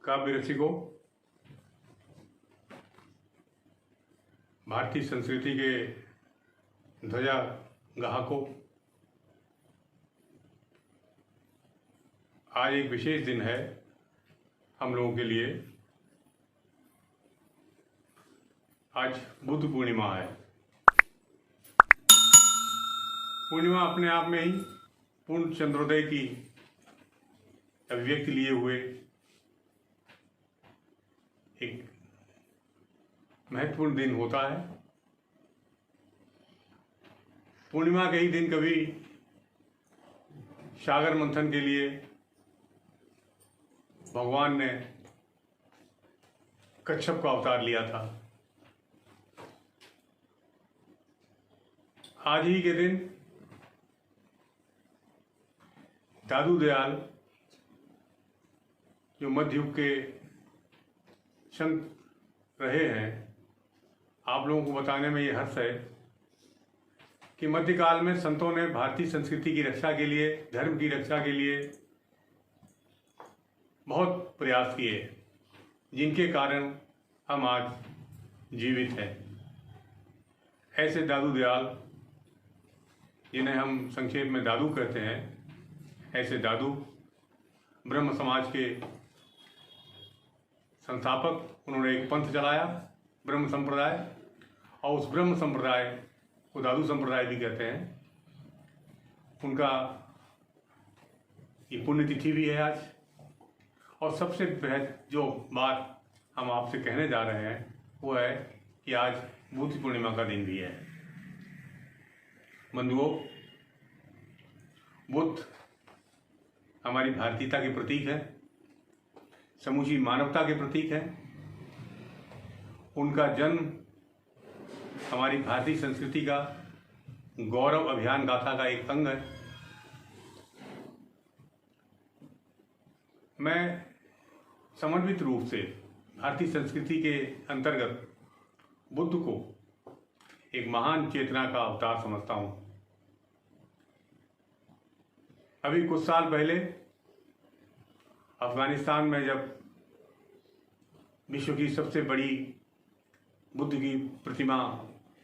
काव्य रसिकों, भारतीय संस्कृति के ध्वजा गाहकों, आज एक विशेष दिन है हम लोगों के लिए। आज बुद्ध पूर्णिमा है। पूर्णिमा अपने आप में ही पूर्ण चंद्रोदय की अभिव्यक्ति लिए हुए एक महत्वपूर्ण दिन होता है। पूर्णिमा के ही दिन कभी सागर मंथन के लिए भगवान ने कच्छप का अवतार लिया था। आज ही के दिन दादू दयाल, जो मध्य युग के संत रहे हैं, आप लोगों को बताने में ये हर्ष है कि मध्यकाल में संतों ने भारतीय संस्कृति की रक्षा के लिए, धर्म की रक्षा के लिए बहुत प्रयास किए, जिनके कारण हम आज जीवित हैं। ऐसे दादू दयाल, जिन्हें हम संक्षेप में दादू कहते हैं, ऐसे दादू ब्रह्म समाज के संस्थापक। उन्होंने एक पंथ चलाया, ब्रह्म संप्रदाय, और उस ब्रह्म संप्रदाय को दादू संप्रदाय भी कहते हैं। उनका ये पुण्यतिथि भी है आज। और सबसे बेहद जो बात हम आपसे कहने जा रहे हैं वो है कि आज बुद्ध पूर्णिमा का दिन भी है। बंधुओं, बुद्ध हमारी भारतीयता के प्रतीक है, समूची मानवता के प्रतीक है। उनका जन्म हमारी भारतीय संस्कृति का गौरव अभियान गाथा का एक अंग है। मैं समन्वित रूप से भारतीय संस्कृति के अंतर्गत बुद्ध को एक महान चेतना का अवतार समझता हूँ। अभी कुछ साल पहले अफगानिस्तान में जब विश्व की सबसे बड़ी बुद्ध की प्रतिमा,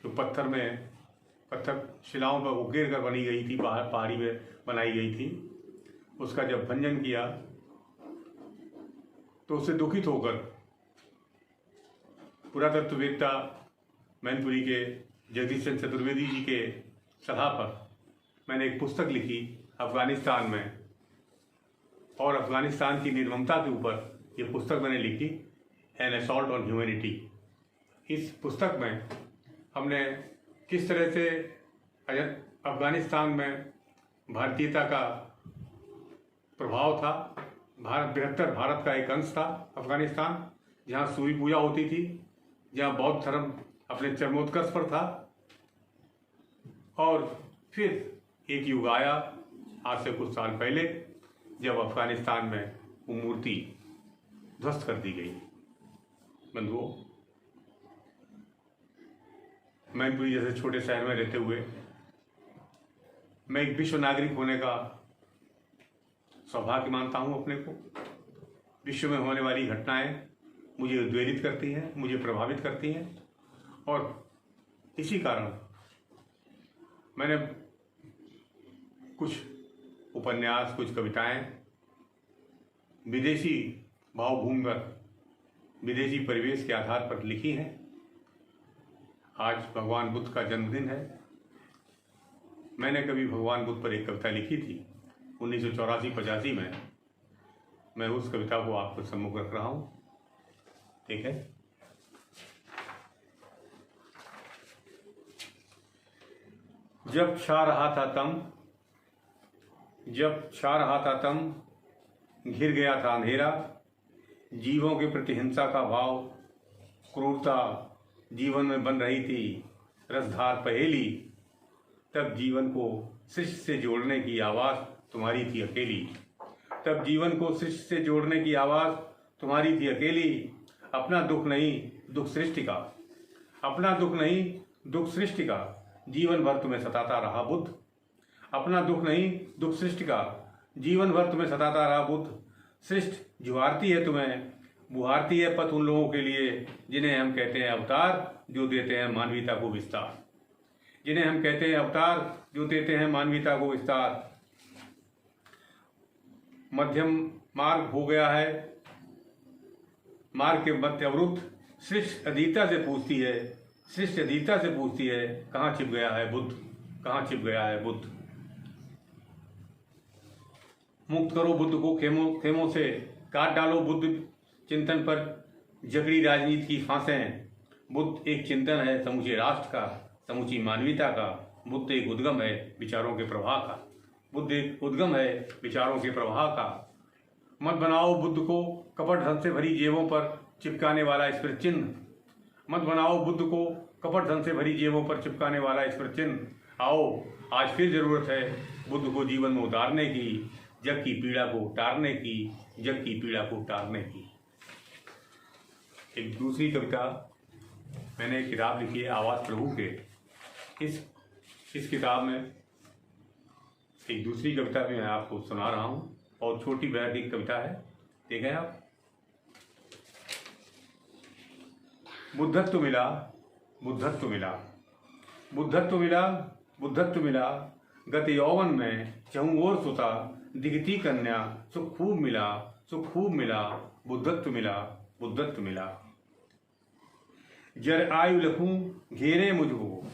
जो पत्थर शिलाओं पर उकेर कर बनी गई थी, पहाड़ी में बनाई गई थी, उसका जब भंजन किया तो उससे दुखित होकर पुरातत्ववेत्ता मैनपुरी के जगदीश चंद्र चतुर्वेदी जी के सलाह पर मैंने एक पुस्तक लिखी अफगानिस्तान में, और अफगानिस्तान की निर्ममता के ऊपर ये पुस्तक मैंने लिखी, एन असॉल्ट ऑन ह्यूमैनिटी। इस पुस्तक में हमने किस तरह से अफगानिस्तान में भारतीयता का प्रभाव था। बृहत्तर भारत का एक अंश था अफगानिस्तान, जहाँ सूर्य पूजा होती थी, जहाँ बौद्ध धर्म अपने चरमोत्कर्ष पर था। और फिर एक युग आया आज से कुछ साल पहले, जब अफगानिस्तान में वो मूर्ति ध्वस्त कर दी गई। बंधुओं, मैनपुरी जैसे छोटे शहर में रहते हुए मैं एक विश्व नागरिक होने का सौभाग्य मानता हूँ अपने को। विश्व में होने वाली घटनाएं मुझे उद्वेलित करती हैं, मुझे प्रभावित करती हैं, और इसी कारण मैंने कुछ उपन्यास, कुछ कविताएं विदेशी भावभूमि पर, विदेशी परिवेश के आधार पर लिखी हैं। आज भगवान बुद्ध का जन्मदिन है। मैंने कभी भगवान बुद्ध पर एक कविता लिखी थी 1984-85 में। मैं उस कविता को आपको सम्मुख रख रहा हूँ, ठीक है। जब छा रहा था तम, घिर गया था अंधेरा, जीवों के प्रति हिंसा का भाव, क्रूरता जीवन में बन रही थी रसधार पहेली, तब जीवन को सृष्टि से जोड़ने की आवाज़ तुम्हारी थी अकेली। तब जीवन को सृष्टि से जोड़ने की आवाज़ तुम्हारी थी अकेली। अपना दुख नहीं, दुख सृष्टि का, अपना दुख नहीं, दुख सृष्टि का, जीवन भर तुम्हें सताता रहा बुद्ध। अपना दुख नहीं, दुख सृष्टि का, जीवन भर तुम्हें सताता रहा बुद्ध। सृष्टि जुआरती है तुम्हें, बुहारती है पथ उन लोगों के लिए जिन्हें हम कहते हैं अवतार, जो देते हैं मानवीयता को विस्तार। जिन्हें हम कहते हैं अवतार, जो देते हैं मानवीयता को विस्तार। मध्यम मार्ग हो गया है, मार्ग के मध्य अवरुद्ध। सृष्टि अधीरता से पूछती है, सृष्टि अधीरता से पूछती है, कहाँ छिप गया है बुद्ध, कहाँ छिप गया है बुद्ध। मुक्त करो बुद्ध को खेमों से, काट डालो बुद्ध चिंतन पर जकड़ी राजनीति की फांसें। बुद्ध एक चिंतन है समूचे राष्ट्र का, समूची मानवीयता का। बुद्ध एक उद्गम है विचारों के प्रवाह का, बुद्ध एक उद्गम है विचारों के प्रवाह का। मत बनाओ बुद्ध को कपट धन से भरी जेबों पर चिपकाने वाला स्मृति चिन्ह। मत बनाओ बुद्ध को कपट धन से भरी जेबों पर चिपकाने वाला स्मृति चिन्ह। आओ आज फिर जरूरत है बुद्ध को जीवन में उतारने की, जग की पीड़ा को टारने की, जग की पीड़ा को टारने की। एक दूसरी कविता मैंने एक किताब लिखी है आवाज़ प्रभु के। इस किताब में एक दूसरी कविता भी मैं आपको सुना रहा हूँ, और छोटी बैठ की कविता है, देखें आप। बुद्धत्व मिला, बुद्धत्व मिला, बुद्धत्व मिला, बुद्धत्व मिला, गत यौवन में चहुं ओर सुता, दिखती कन्या सुख खूब मिला, सुख खूब मिला, बुद्धत्व मिला, बुद्धत्व मिला। जर आयु लखूं घेरे मुझको,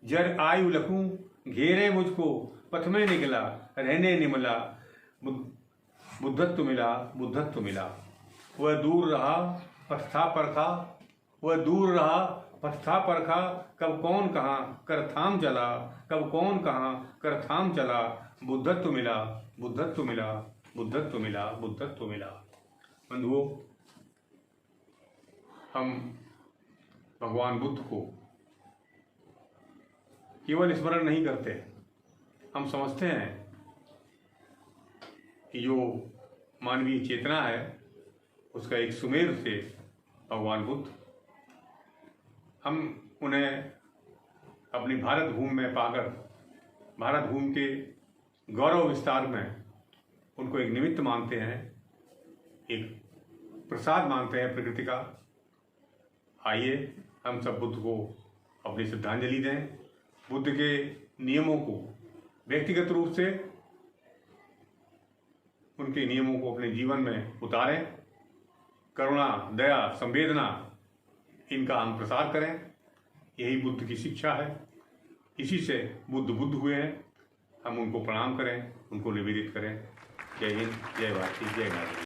जर आयु लखूं घेरे मुझको, पथ में निकला रहने निमला, बुद्धत्व मिला, बुद्धत्व मिला। वह दूर रहा पथ था परखा, वह दूर रहा पथ था परखा, कब कौन कहाँ कर थाम चला, कब कौन कहाँ कर थाम चला, बुद्धत्व मिला, बुद्धत्व मिला, बुद्धत्व मिला, बुद्धत्व मिला। बंधुओं, हम भगवान बुद्ध को केवल स्मरण नहीं करते, हम समझते हैं कि जो मानवीय चेतना है उसका एक सुमेर थे भगवान बुद्ध। हम उन्हें अपनी भारत भूमि में पाकर, भारत भूमि के गौरव विस्तार में उनको एक निमित्त मानते हैं, एक प्रसाद मानते हैं प्रकृति का। आइए हम सब बुद्ध को अपनी श्रद्धांजलि दें, बुद्ध के नियमों को व्यक्तिगत रूप से, उनके नियमों को अपने जीवन में उतारें। करुणा, दया, संवेदना, इनका हम प्रसार करें। यही बुद्ध की शिक्षा है, इसी से बुद्ध बुद्ध हुए हैं। हम उनको प्रणाम करें, उनको निवेदित करें। जय हिंद, जय भारती, जय भारत।